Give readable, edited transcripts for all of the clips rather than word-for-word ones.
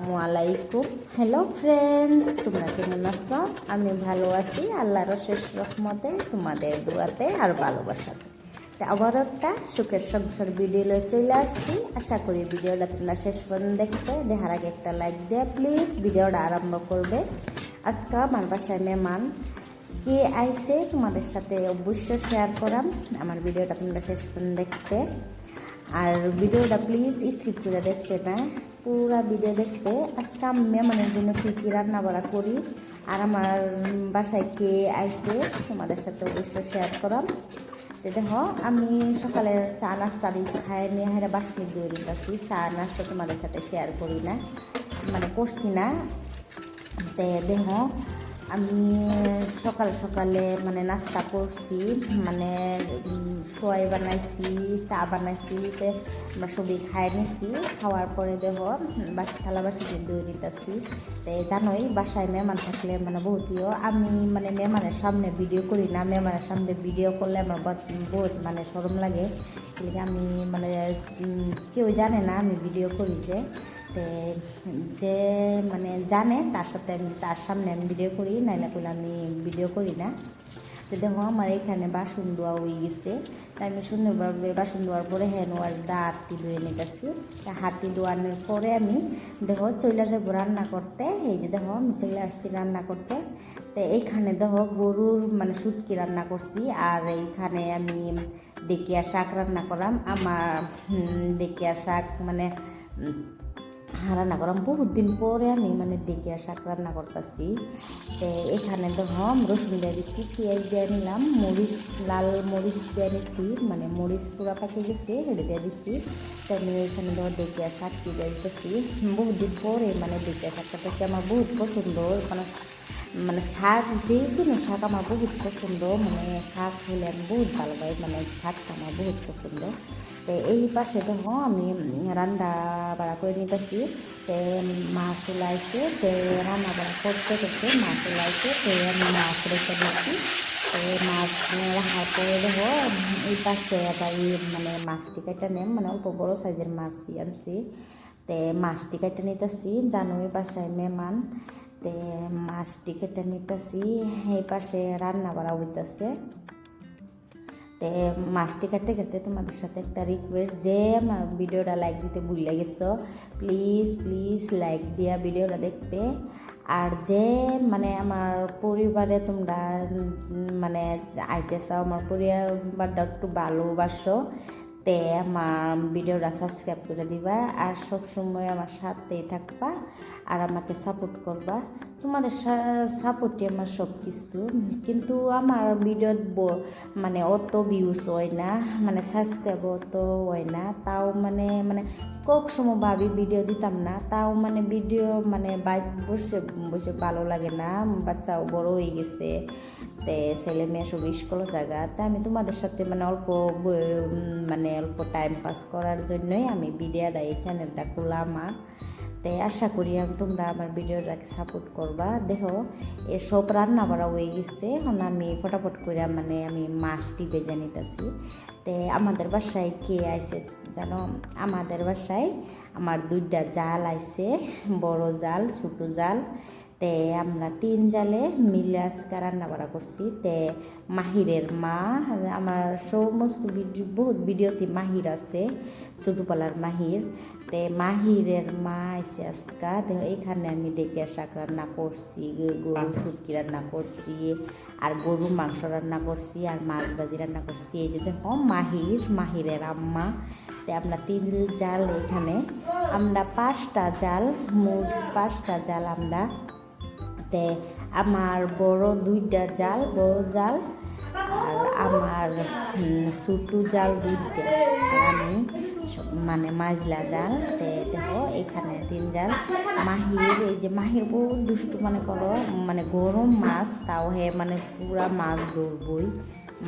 আসসালামু আলাইকুম। Hello friends, তোমরা কেমন আছো? আমি ভালো আছি, আল্লাহর অশেষ রহমতে, তোমাদের দোয়াতে আর ভালোবাসাতে। তো আবারও একটা সুখের সংসার ভিডিও চলে আসছি। আশা করি ভিডিওটা তোমরা শেষ পর্যন্ত দেখতে, দেখার আগে একটা লাইক দেয়া প্লিজ। ভিডিওটা আরম্ভ করবে। আজকে আমার বাসায় মেহমান কে আইসে তোমাদের সাথে অবশ্যই শেয়ার করাম। আমার ভিডিওটা তোমরা শেষ পর্যন্ত দেখতে, আর ভিডিওটা প্লিজ স্কিপ করে দেখতে না, পুরো ভিডিও দেখতে। আজকে আমি মেহমানের জন্য কী কী রান্না বাড়া করি আর আমার বাসায় কে আইসে তোমাদের সাথে অবশ্যই শেয়ার করাম। তো দেখো, আমি সকালের চা নাস্তা খাই নিয়ে হারে বাসনি দিয়ে দিতেছি। চা নাস্তা তোমাদের সাথে শেয়ার করি না, মানে করছি না। তে দেখো, আমি সকাল সকালে মানে নাস্তা করছি, মানে সোয়াই বানাইছি, চা বানাইছি। তো আমরা সবই খাই নিছি। খাওয়ার পরে দেখো থালা বাসি ধুয়ে নিতেছি। তো জানোই বাসায় মেহমান থাকলে মানে বহুতও আমি মানে মেহমানের সামনে ভিডিও করি না। মেহমানের সামনে ভিডিও করলে আমার বহুত মানে শরম লাগে। আমি মানে কেউ জানে না আমি ভিডিও করি, যে মানে জানে তার সাথে আমি তার সামনে আমি ভিডিও করি, নাইলে করলে আমি ভিডিও করি না। তো দেখো আমার এখানে বাসন ধোয়া হয়ে গেছে। তাই আমি সুন্দরভাবে বাসন ধোয়ার পরে হ্যান্ডওয়াশ হাতটি ধুয়ে নিতেছি। হাতটি ধোয়ানোর পরে আমি দেখো চলে যাবো রান্না করতে। এই যে দেখো আমি চলে আসছি রান্না করতে। তো এইখানে দেখো গরুর মানে শুটকি রান্না করছি, আর এইখানে আমি ডেকিয়া শাক রান্না করলাম। আমার ডেকিয়া শাক মানে রান্না করলাম বহুত দিন পরে, আমি মানে ডেকিয়া শাক রান্না করতেছি। তো এখানে দেখো রসুন দিয়ে দিচ্ছি, পেঁয়াজ দিয়ে নিলাম, মরিচ লাল মরিচ দিয়ে নিচ্ছি, মানে মরিচ পুরো পাকে গেছে হেঁটে দিয়ে দিচ্ছি। তো আমি এখানে ধর ডেকিয়া শাকটি দিয়ে দিতেছি। বহুত দিন পরে মানে ডেকিয়া শাকটা থেকে আমার বহুত পছন্দ, মানে শাক যে কোনো শাক আমার বহুত পছন্দ, মানে শাক হলে আমি বহুত ভালো পাই, মানে শাকটা আমার বহুত পছন্দ। তো এই পাশে দেখো আমি রান্না বাড়া করে নিতেছি। তো মাছ চলাইছে, তো রান্না বাড়া করতে করতে মাছ চলাইছে। তো আমি মাছ রেখে দিচ্ছি। তো মাছ রাখার পরে দেখো এই পাশে আবার মানে মাছটি কেটে নেম, মানে অল্প বড়ো সাইজের মাছই আনছি। তো মাছটি কেটে নিতেছি, জানুই বাসায় মেহমান। তে মাছটি কেটে নিতেছি, এই পাশে রান্না বাড়া হইতেছে। তে মাছটি কাটতে কাটতে তোমাদের সাথে একটা রিকোয়েস্ট, যে আমার ভিডিওটা লাইক দিতে ভুলে গেছো, প্লিজ প্লিজ লাইক দিয়া ভিডিওটা দেখতে। আর যে মানে আমার পরিবারে তোমরা মানে আইতে চাও, আমার পরিবারটা একটু ভালোবাসো, তে আমার ভিডিওটা সাবস্ক্রাইব করে দিবা, আর সবসময় আমার সাথেই থাকবা আর আমাকে সাপোর্ট করবা। তোমাদের সাপোর্টই আমার সব কিছু। কিন্তু আমার ভিডিও মানে অত ভিউজ হয় না, মানে সাবস্ক্রাইব অত হয় না। তাও মানে মানে কক সময় ভাবি ভিডিও দিতাম না, তাও মানে ভিডিও মানে বাইক বসে বসে ভালো লাগে না। বাচ্চাও বড় হয়ে গেছে, তে ছেলে মেয়ে সব স্কুলের জায়গা। তা আমি তোমাদের সাথে মানে অল্প টাইম পাস করার জন্যই আমি ভিডিওটা এই চ্যানেলটা খুললাম। তাই আশা করি তোমরা আমার ভিডিওটাকে সাপোর্ট করবা। দেখো এসব রান্না বাড়া হয়ে গেছে, এখন আমি ফটাফট করে মানে আমি মাছটি ভেজে নিতেছি। তো আমাদের বাসায় কে আইছে জানো? আমাদের বাসায় আমার দুইটা জাল আইছে, বড় জাল ছোট জাল। তে আমরা 3 জালে মিলে আজকে রান্না বাড়া করছি। তে মাহিরের মা, আমার সমস্ত বহুত ভিডিওতে মাহির আছে, ছোটোবেলার মাহির। তে মাহিরের মা এসে আজকা দেখো এখানে আমি ডেকিয়া শাক রান্না করছি, গরু শুটকি রান্না করছি, আর গরুর মাংস রান্না করছি, আর মাছ ভাজি রান্না করছি। এই যে দেখো মাহিরের আম্মা। তে আমরা 3 জাল, এখানে আমরা 5টা জাল, মোট 5টা জাল আমরা। তে আমার বড় 2টা জাল, বড় জাল, আর আমার ছোটো জাল 2টা, আমি মানে মাঝলা জাল। তে দেখো এখানে 3 জাল। মাহির, এই যে মাহির বহু দুষ্টু, মনে করো মানে গরম মাছ তাও হে মানে পুরা মাছ ধরবই,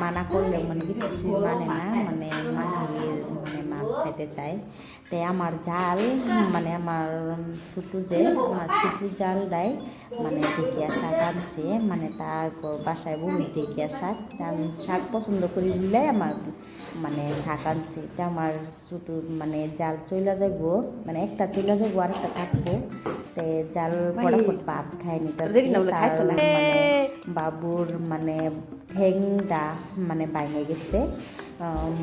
মানা করলে মানে কিছু মানে না, মানে মাহির মানে মাছ খেতে চায়। তাই আমার জাল মানে আমার ছোটো জালটাই মানে ঢেকিয়া শাক আনছে, মানে তারপর বাসায় বহু ঢেকিয়া শাক। আমি শাক পছন্দ করি বলে আমার মানে শাক আনছি। এটা আমার ছোটো মানে জাল চইলা যাব, মানে একটা চইলা যাবো আর একটা থাকবো। তে জাল ফটাফট ভাত খাই নিতেছি। মানে বাবুর মানে ঠ্যাংটা মানে বাইঙে গেছে,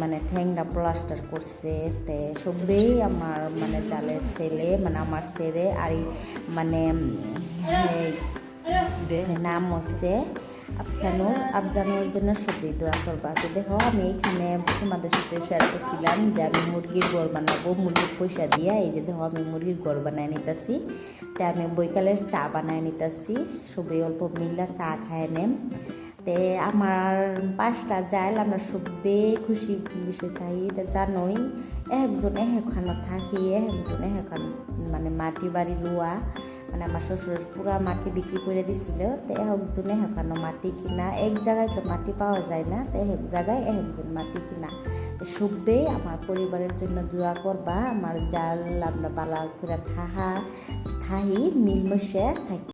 মানে ঠ্যাংটা প্লাস্টার করছে। তে সবেই আমার মানে জালের ছেলে, মানে আমার ছেলে আর মানে নাম হচ্ছে আফজানুর জন্য সত্যি দোয়া করবা। তো দেখো আমি এইখানে তোমাদের সাথে শেয়ার করছিলাম যে আমি মুরগির ঘর বানাবো মুরগির পয়সা দিয়ে। এই যে দেখো আমি মুরগির ঘর বানায় নিতেছি। তে আমি বৈকালের চা বানায় নিতেছি, সবাই অল্প মিল্লা চা খায় নেন। তে আমার 5টা জাল, আমরা সবে খুশি বিষয় খাই। এটা জানোই একজন এখানে থাকি, একজন এখন মানে মাটি বাড়ি লোয়া, মানে আমার শ্বশুর পুরা মাটি বিক্রি করে দিছিল। তো একজনে এখানে মাটি কিনা, এক জায়গায় তো মাটি পাওয়া যায় না, তো এক জায়গায় একজন মাটি কিনা। সবে আমার পরিবারের জন্য দোয়া করবা, আমার জাল আমরা বালা করে থাহি মিলমিশে থাকি।